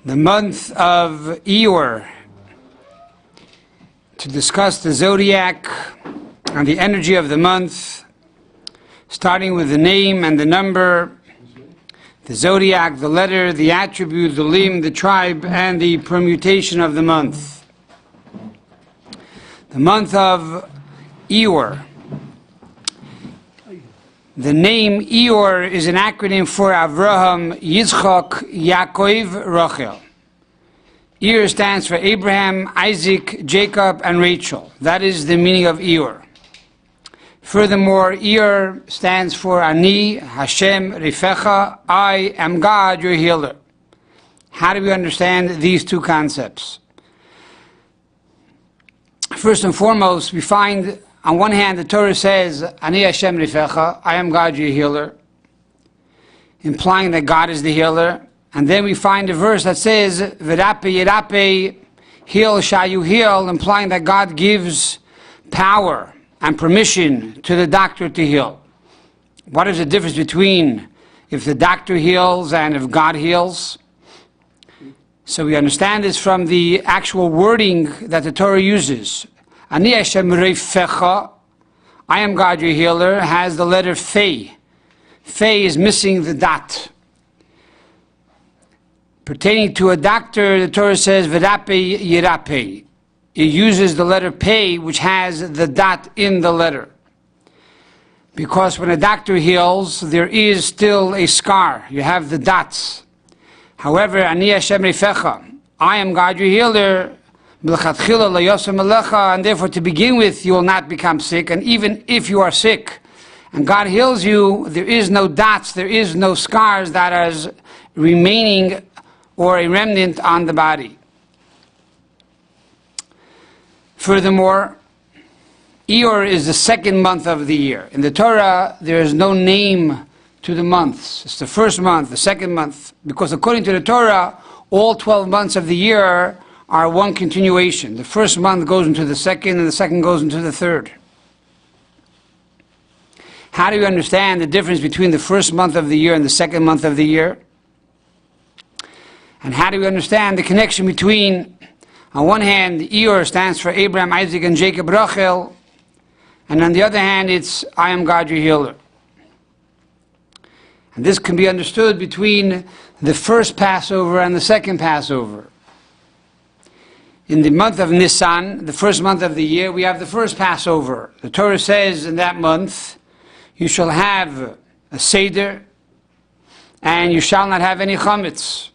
the month of Iyar, to discuss the Zodiac and the energy of the month, starting with the name and the number, the Zodiac, the letter, the attribute, the limb, the tribe, and the permutation of the month. The month of Iyar. The name Iyar is an acronym for Avraham, Yitzchak, Yaakov, Rachel. Iyar stands for Abraham, Isaac, Jacob, and Rachel. That is the meaning of Iyar. Furthermore, Iyar stands for Ani, Hashem, Rifecha, I am God, your healer. How do we understand these two concepts? First and foremost, we find on one hand the Torah says, Ani Hashem Rifecha, I am God, your healer, implying that God is the healer. And then we find a verse that says, V'rape yirape, heal shall you heal, implying that God gives power and permission to the doctor to heal. What is the difference between if the doctor heals and if God heals? So we understand this from the actual wording that the Torah uses. Ani Hashem Rifecha, I am God your healer, has the letter Fei. Fei is missing the dot. Pertaining to a doctor, the Torah says, V'rape yirape. It uses the letter Pei, which has the dot in the letter. Because when a doctor heals, there is still a scar. You have the dots. However, Ani Hashem Rifecha, I am God your healer, and therefore to begin with, you will not become sick. And even if you are sick, and God heals you, there is no dots, there is no scars that are remaining or a remnant on the body. Furthermore, Iyar is the second month of the year. In the Torah, there is no name to the months. It's the first month, the second month, because according to the Torah, all 12 months of the year are one continuation. The first month goes into the second, and the second goes into the third. How do you understand the difference between the first month of the year and the second month of the year? And how do we understand the connection between, on one hand, Iyar stands for Abraham, Isaac, and Jacob, Rachel, and on the other hand, it's I am God your healer. And this can be understood between the first Passover and the second Passover. In the month of Nisan, the first month of the year, we have the first Passover. The Torah says in that month, you shall have a Seder, and you shall not have any chametz.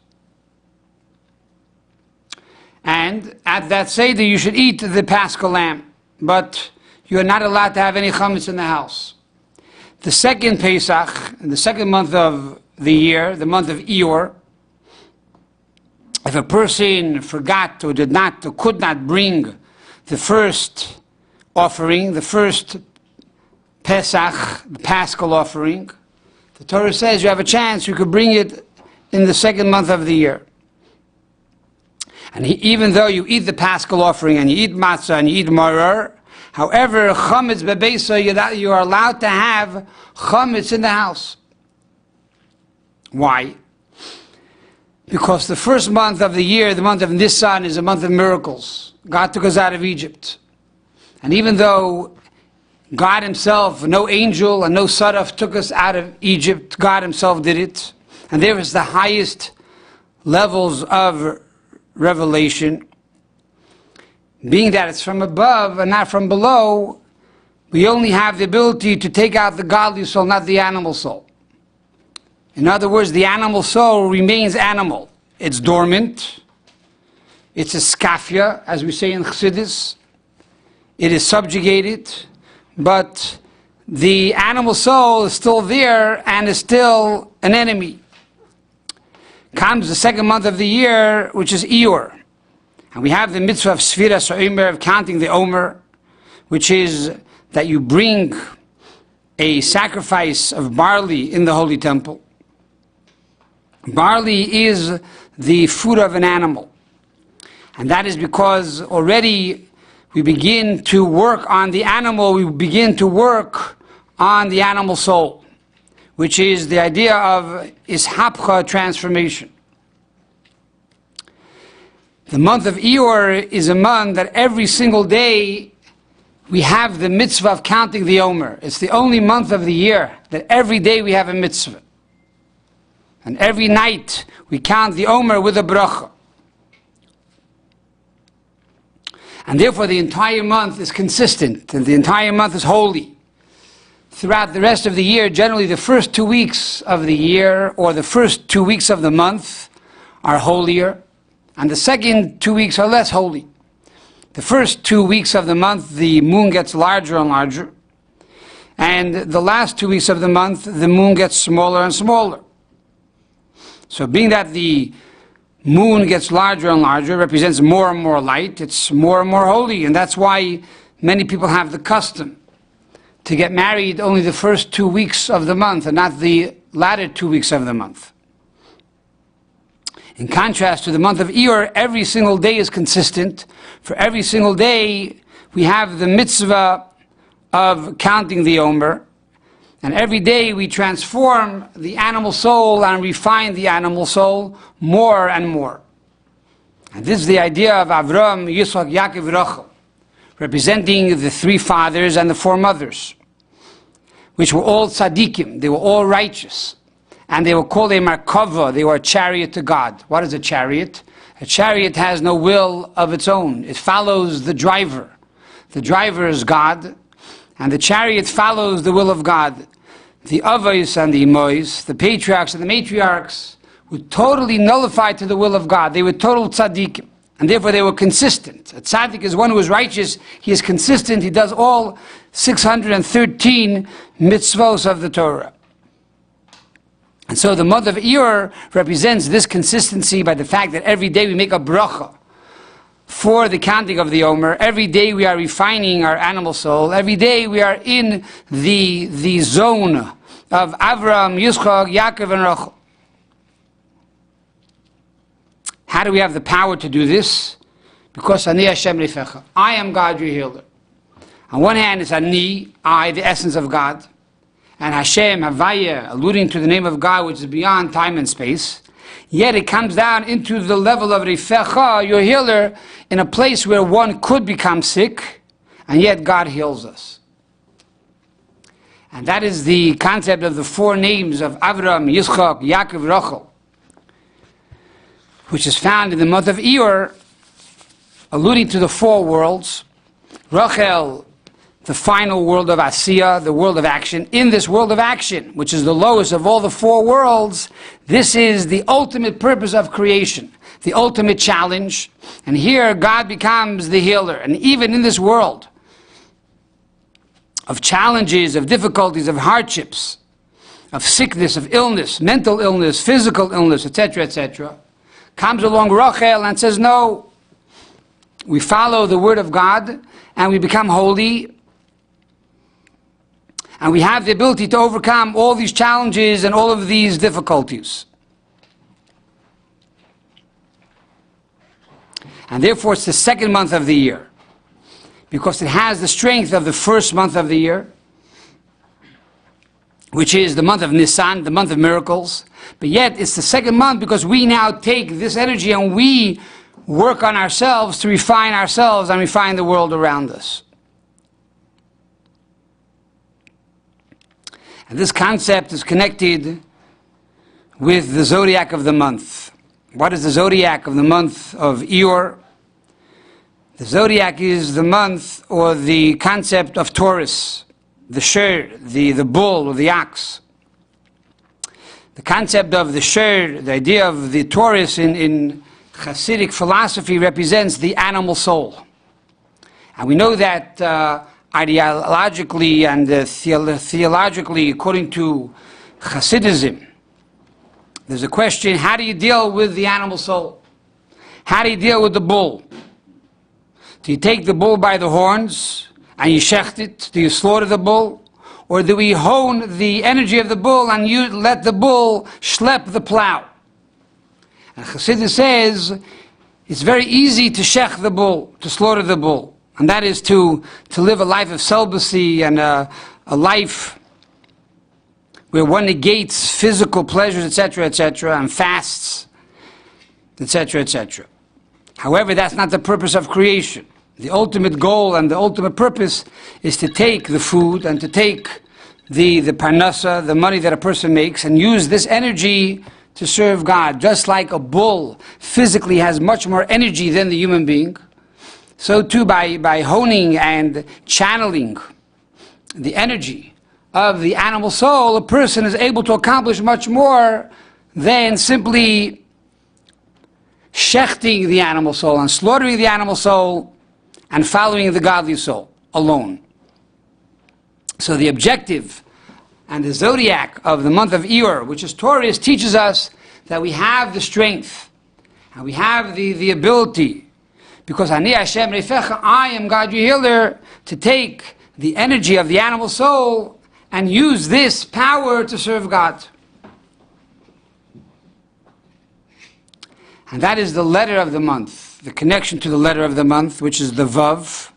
And at that Seder, you should eat the Paschal lamb, but you are not allowed to have any chametz in the house. The second Pesach, in the second month of the year, the month of Iyar, if a person forgot or did not or could not bring the first offering, the first Pesach, the Paschal offering, the Torah says you have a chance, you could bring it in the second month of the year. And even though you eat the Paschal offering and you eat matzah and you eat maror, however, chametz bebeisa, you are allowed to have chametz in the house. Why? Because the first month of the year, the month of Nisan, is a month of miracles. God took us out of Egypt. And even though God himself, no angel and no saraf took us out of Egypt, God himself did it. And there is the highest levels of revelation. Being that it's from above and not from below, we only have the ability to take out the godly soul, not the animal soul. In other words, the animal soul remains animal. It's dormant. It's a skafia, as we say in Chassidus. It is subjugated, but the animal soul is still there and is still an enemy. Comes the second month of the year, which is Iyar. And we have the mitzvah of Sfiras Omer, of counting the Omer, which is that you bring a sacrifice of barley in the Holy Temple. Barley is the food of an animal. And that is because already we begin to work on the animal, we begin to work on the animal soul, which is the idea of ishapcha, transformation. The month of Iyar is a month that every single day we have the mitzvah of counting the Omer. It's the only month of the year that every day we have a mitzvah. And every night we count the Omer with a bracha. And therefore the entire month is consistent and the entire month is holy. Throughout the rest of the year, generally the first 2 weeks of the year or the first 2 weeks of the month are holier, and the second 2 weeks are less holy. The first 2 weeks of the month, the moon gets larger and larger, and the last 2 weeks of the month, the moon gets smaller and smaller. So being that the moon gets larger and larger, represents more and more light, it's more and more holy, and that's why many people have the custom to get married only the first 2 weeks of the month and not the latter 2 weeks of the month. In contrast to the month of Iyar, every single day is consistent. For every single day, we have the mitzvah of counting the Omer, and every day we transform the animal soul and refine the animal soul more and more. And this is the idea of Avram, Yitzchak, Yaakov, Rachel, representing the 3 fathers and the 4 mothers, which were all tzaddikim, they were all righteous. And they were called a Merkava, they were a chariot to God. What is a chariot? A chariot has no will of its own. It follows the driver. The driver is God, and the chariot follows the will of God. The Avos and the Imois, the patriarchs and the matriarchs, were totally nullified to the will of God. They were total tzaddikim, and therefore they were consistent. A tzaddik is one who is righteous, he is consistent, he does all 613 mitzvos of the Torah. And so the month of Iyar represents this consistency by the fact that every day we make a bracha for the counting of the Omer. Every day we are refining our animal soul. Every day we are in the zone of Avram, Yitzchak, Yaakov, and Rachel. How do we have the power to do this? Because Ani Hashem Rifecha. I am God, your healer. On one hand, it's Ani, I, the essence of God. And Hashem, Havaya, alluding to the name of God, which is beyond time and space. Yet it comes down into the level of Rifecha, your healer, in a place where one could become sick, and yet God heals us. And that is the concept of the 4 names of Avram, Yitzchak, Yaakov, Rachel, which is found in the month of Iyar, alluding to the 4 worlds. Rachel, the final world of Asiya, the world of action. In this world of action, which is the lowest of all the 4 worlds, this is the ultimate purpose of creation, the ultimate challenge. And here God becomes the healer. And even in this world of challenges, of difficulties, of hardships, of sickness, of illness, mental illness, physical illness, etc., comes along Rachel and says, no, we follow the word of God and we become holy. And we have the ability to overcome all these challenges and all of these difficulties. And therefore it's the second month of the year, because it has the strength of the first month of the year, which is the month of Nisan, the month of miracles. But yet it's the second month because we now take this energy and we work on ourselves to refine ourselves and refine the world around us. And this concept is connected with the Zodiac of the month. What is the Zodiac of the month of Iyar? The Zodiac is the month or the concept of Taurus, the shor, the bull or the ox. The concept of the shor, the idea of the Taurus in Hasidic philosophy represents the animal soul. And we know that ideologically and theologically, according to Hasidism, there's a question, how do you deal with the animal soul? How do you deal with the bull? Do you take the bull by the horns and you shecht it? Do you slaughter the bull? Or do we hone the energy of the bull and you let the bull schlep the plow? And Hasidus says it's very easy to shech the bull, to slaughter the bull. And that is to live a life of celibacy and a life where one negates physical pleasures, etc., and fasts, etc., etc. However, that's not the purpose of creation. The ultimate goal and the ultimate purpose is to take the food and to take the parnasa, the money that a person makes, and use this energy to serve God. Just like a bull physically has much more energy than the human being, so too by honing and channeling the energy of the animal soul, a person is able to accomplish much more than simply shechting the animal soul and slaughtering the animal soul and following the godly soul alone. So the objective and the zodiac of the month of Iyar, which is Taurus, teaches us that we have the strength and we have the ability, because Ani Hashem Refecha, I am God your healer, to take the energy of the animal soul and use this power to serve God. And that is the letter of the month, the connection to the letter of the month, which is the Vav.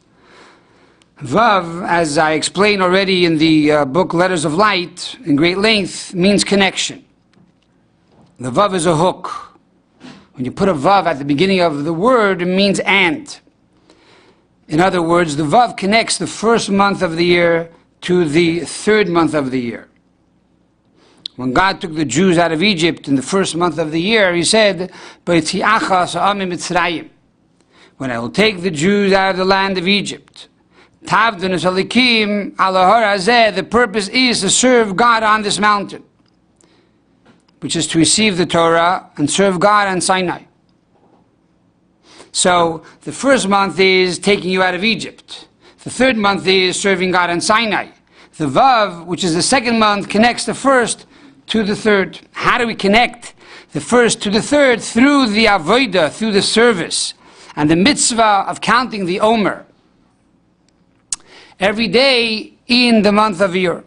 Vav, as I explained already in the book Letters of Light, in great length, means connection. The Vav is a hook. When you put a Vav at the beginning of the word, it means and. In other words, the Vav connects the first month of the year to the third month of the year. When God took the Jews out of Egypt in the first month of the year, he said, when I will take the Jews out of the land of Egypt, the purpose is to serve God on this mountain, which is to receive the Torah and serve God on Sinai. So the first month is taking you out of Egypt. The third month is serving God on Sinai. The Vav, which is the second month, connects the first to the third. How do we connect the first to the third? Through the avodah, through the service, and the mitzvah of counting the Omer every day in the month of Iyar.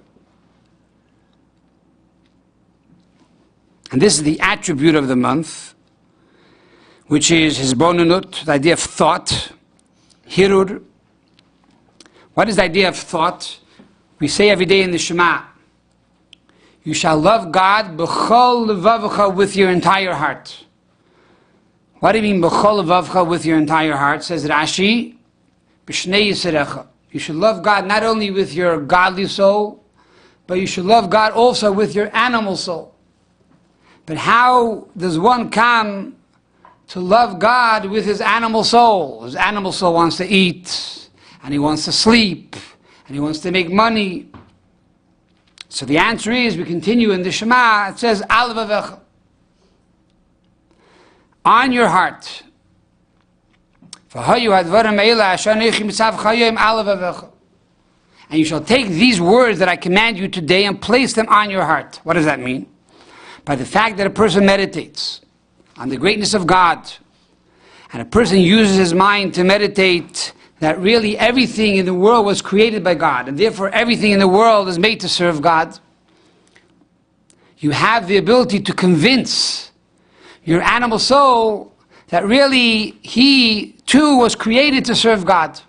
And this is the attribute of the month, which is hisbonenut, the idea of thought, hirur. What is the idea of thought? We say every day in the Shema, you shall love God b'chol levavcha, with your entire heart. What do you mean b'chol levavcha, with your entire heart? Says Rashi, b'shnei yiserecha. You should love God not only with your godly soul, but you should love God also with your animal soul. But how does one come to love God with his animal soul? His animal soul wants to eat, and he wants to sleep, and he wants to make money. So the answer is, we continue in the Shema, it says, Al vavecha, on your heart. And you shall take these words that I command you today and place them on your heart. What does that mean? By the fact that a person meditates on the greatness of God, and a person uses his mind to meditate that really everything in the world was created by God, and therefore everything in the world is made to serve God, you have the ability to convince your animal soul that really he too was created to serve God.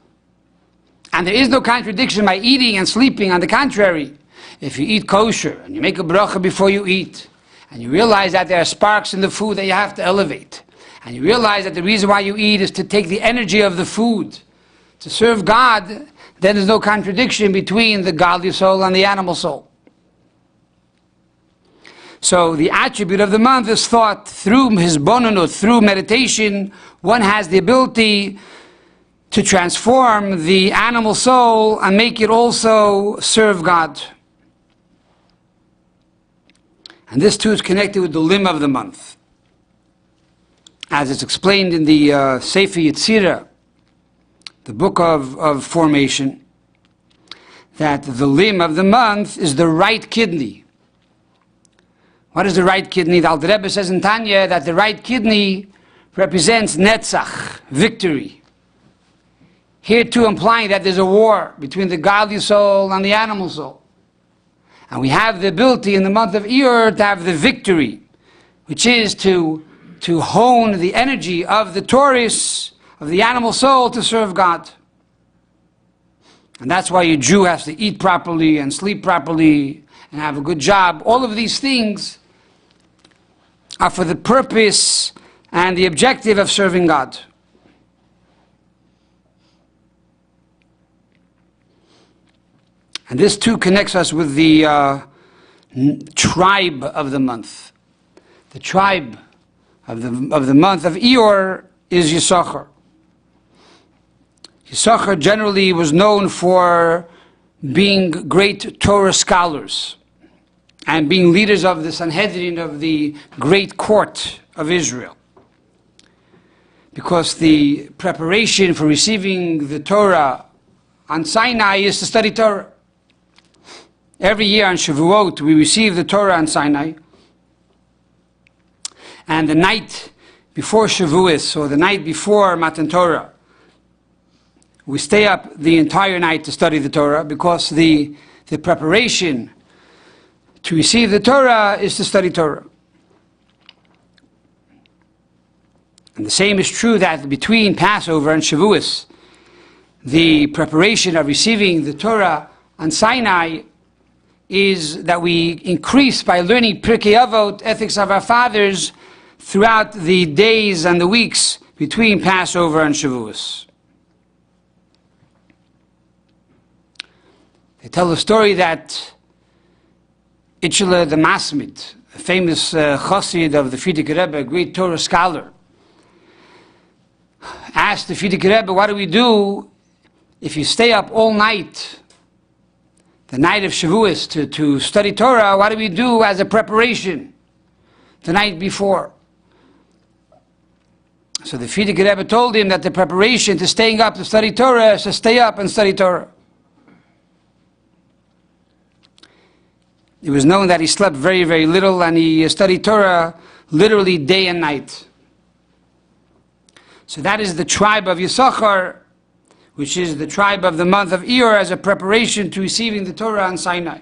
And there is no contradiction by eating and sleeping. On the contrary, if you eat kosher and you make a bracha before you eat, and you realize that there are sparks in the food that you have to elevate, and you realize that the reason why you eat is to take the energy of the food to serve God, then there's no contradiction between the godly soul and the animal soul. So the attribute of the month is thought. Through hisbonenut, through meditation, one has the ability to transform the animal soul and make it also serve God. And this too is connected with the limb of the month. As it's explained in the Sefer Yetzirah, the book of formation, that the limb of the month is the right kidney. What is the right kidney? The Alter Rebbe says in Tanya that the right kidney represents netzach, victory. Here too implying that there's a war between the godly soul and the animal soul. And we have the ability in the month of Iyar to have the victory, which is to hone the energy of the Taurus, of the animal soul, to serve God. And that's why a Jew has to eat properly and sleep properly and have a good job. All of these things are for the purpose and the objective of serving God. And this too connects us with the tribe of the month. The tribe of the month of Iyar is Yisachar. Yisachar generally was known for being great Torah scholars and being leaders of the Sanhedrin of the great court of Israel. Because the preparation for receiving the Torah on Sinai is to study Torah. Every year on Shavuot we receive the Torah on Sinai. And the night before Shavuos, or the night before Matan Torah, we stay up the entire night to study the Torah, because the preparation to receive the Torah is to study Torah. And the same is true that between Passover and Shavuos, the preparation of receiving the Torah on Sinai is that we increase by learning Pirkei Avot, ethics of our fathers, throughout the days and the weeks between Passover and Shavuos. They tell the story that Iyar the Masmid, a famous chassid of the Frierdiker Rebbe, a great Torah scholar, asked the Frierdiker Rebbe, what do we do if you stay up all night, the night of Shavuos, to study Torah? What do we do as a preparation the night before? So the Frierdiker Rebbe told him that the preparation to staying up to study Torah is to stay up and study Torah. It was known that he slept very, very little, and he studied Torah literally day and night. So that is the tribe of Yisachar, which is the tribe of the month of Iyar, as a preparation to receiving the Torah on Sinai.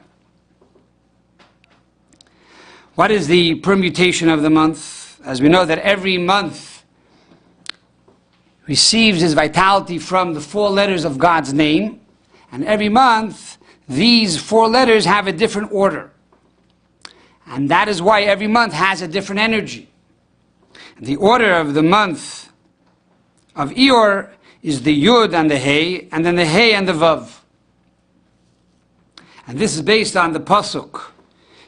What is the permutation of the month? As we know that every month receives its vitality from the 4 letters of God's name, and every month these 4 letters have a different order. And that is why every month has a different energy. The order of the month of Iyar is the Yud and the Hey, and then the Hey and the Vav. And this is based on the Pasuk.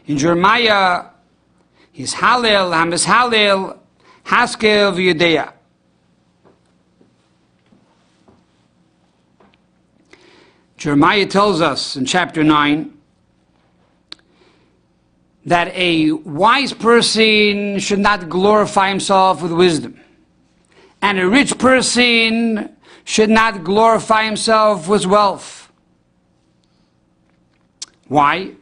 In Jeremiah, is Halel, Hamis Halel, Haskel v'Yudea. Jeremiah tells us in chapter 9 that a wise person should not glorify himself with wisdom, and a rich person should not glorify himself with wealth. Why?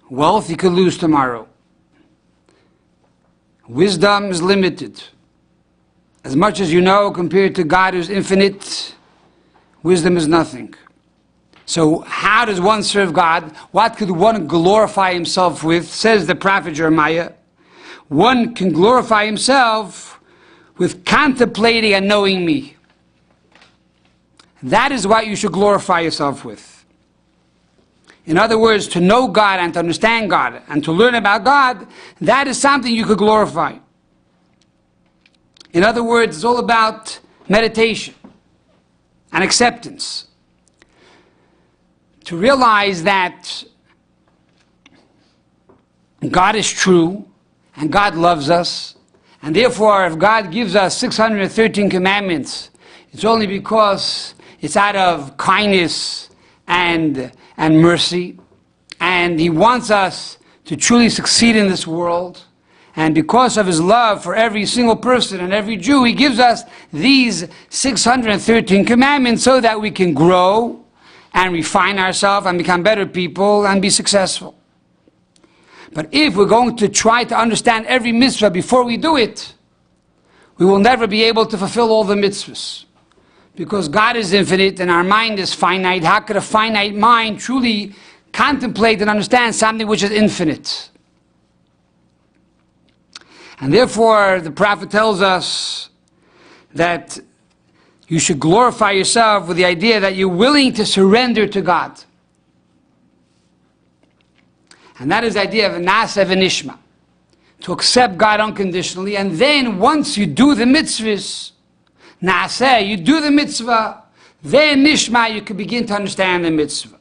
Wealth you could lose tomorrow. Wisdom is limited. As much as you know, compared to God who's infinite, wisdom is nothing. So how does one serve God? What could one glorify himself with? Says the prophet Jeremiah. One can glorify himself with contemplating and knowing me. That is what you should glorify yourself with. In other words, to know God and to understand God and to learn about God, that is something you could glorify. In other words, it's all about meditation and acceptance. To realize that God is true and God loves us, and therefore if God gives us 613 commandments, it's only because it's out of kindness and mercy, and He wants us to truly succeed in this world. And because of His love for every single person and every Jew, He gives us these 613 commandments so that we can grow and refine ourselves and become better people and be successful. But if we're going to try to understand every mitzvah before we do it, we will never be able to fulfill all the mitzvahs. Because God is infinite and our mind is finite. How could a finite mind truly contemplate and understand something which is infinite? And therefore, the prophet tells us that you should glorify yourself with the idea that you're willing to surrender to God. And that is the idea of nasa v'nishma, to accept God unconditionally. And then once you do the mitzvahs, nasa, you do the mitzvah, then nishma, you can begin to understand the mitzvah.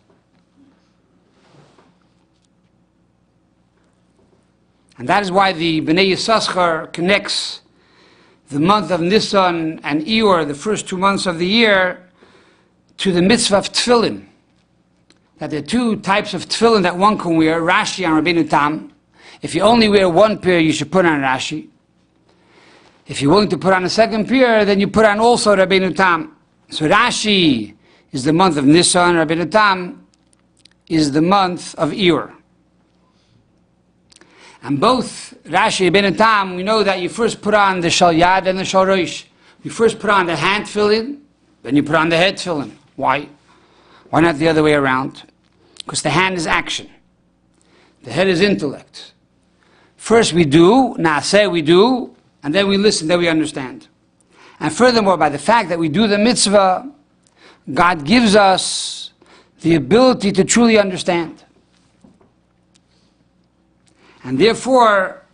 And that is why the Bnei Yissaschar connects the month of Nisan and Iyar, the first 2 months of the year, to the mitzvah of tefillin. That there are 2 types of tefillin that one can wear, Rashi and Rabbeinu Tam. If you only wear 1 pair, you should put on Rashi. If you're willing to put on a 2nd pair, then you put on also Rabbeinu Tam. So Rashi is the month of Nisan, Rabbeinu Tam is the month of Iyar. And both Rashi and Rabbeinu Tam, we know that you first put on the shal yad and the shal rosh. You first put on the hand tefillin, then you put on the head tefillin. Why? Why not the other way around? Because the hand is action. The head is intellect. First we do, naaseh we do, and then we listen, then we understand. And furthermore, by the fact that we do the mitzvah, God gives us the ability to truly understand. And therefore,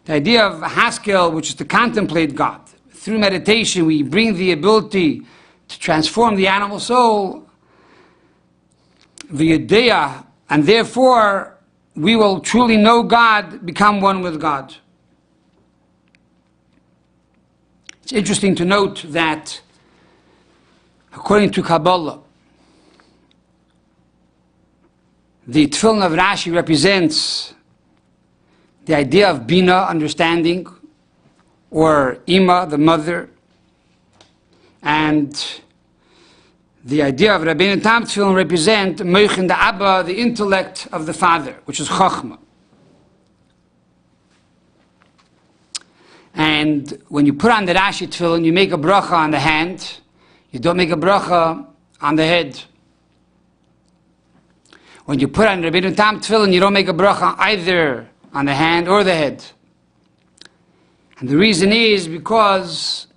the idea of haskel, which is to contemplate God, through meditation we bring the ability to transform the animal soul, v'yedea, and therefore we will truly know God, become one with God. It's interesting to note that, according to Kabbalah, the tefillin of Rashi represents the idea of bina, understanding, or ima, the mother, and the idea of Rabbeinu Tam tefillin represent moichin the Abba, the intellect of the father, which is chachma. And when you put on the Rashi tefillin, you make a bracha on the hand, you don't make a bracha on the head. When you put on Rabbeinu Tam tefillin, you don't make a bracha either on the hand or the head. And the reason is because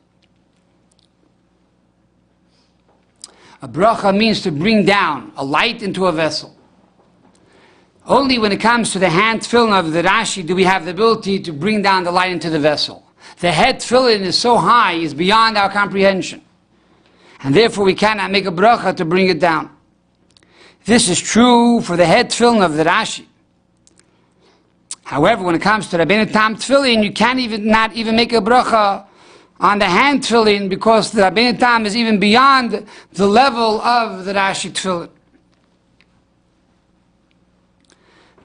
a bracha means to bring down a light into a vessel. Only when it comes to the hand tefillin of the Rashi do we have the ability to bring down the light into the vessel. The head tefillin is so high, it's beyond our comprehension. And therefore we cannot make a bracha to bring it down. This is true for the head tefillin of the Rashi. However, when it comes to Rabbeinu Tam tefillin, you can't not even make a bracha on the hand tefillin because the Rabbeinu Tam is even beyond the level of the Rashi tefillin.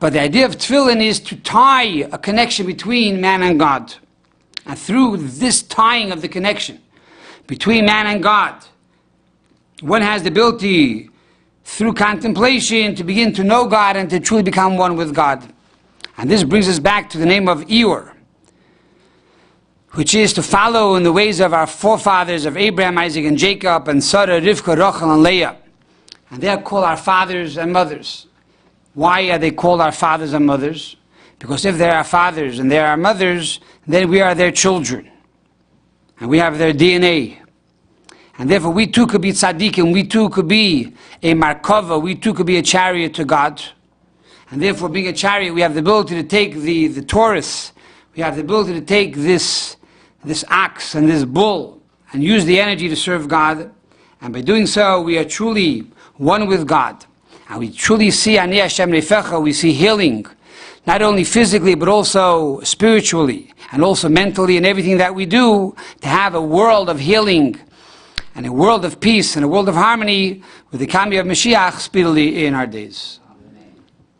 But the idea of tefillin is to tie a connection between man and God. And through this tying of the connection between man and God, one has the ability, through contemplation, to begin to know God and to truly become one with God. And this brings us back to the name of Iyar, which is to follow in the ways of our forefathers of Abraham, Isaac, and Jacob, and Sarah, Rivka, Rachel, and Leah. And they are called our fathers and mothers. Why are they called our fathers and mothers? Because if they're our fathers and they're our mothers, then we are their children. And we have their DNA. And therefore we too could be tzaddikim, we too could be a markava, we too could be a chariot to God. And therefore, being a chariot, we have the ability to take the Taurus, we have the ability to take this ox and this bull and use the energy to serve God. And by doing so, we are truly one with God. And we truly see Ani Hashem Nefecha, we see healing, not only physically, but also spiritually, and also mentally, and everything that we do, to have a world of healing, and a world of peace, and a world of harmony, with the coming of Mashiach speedily in our days.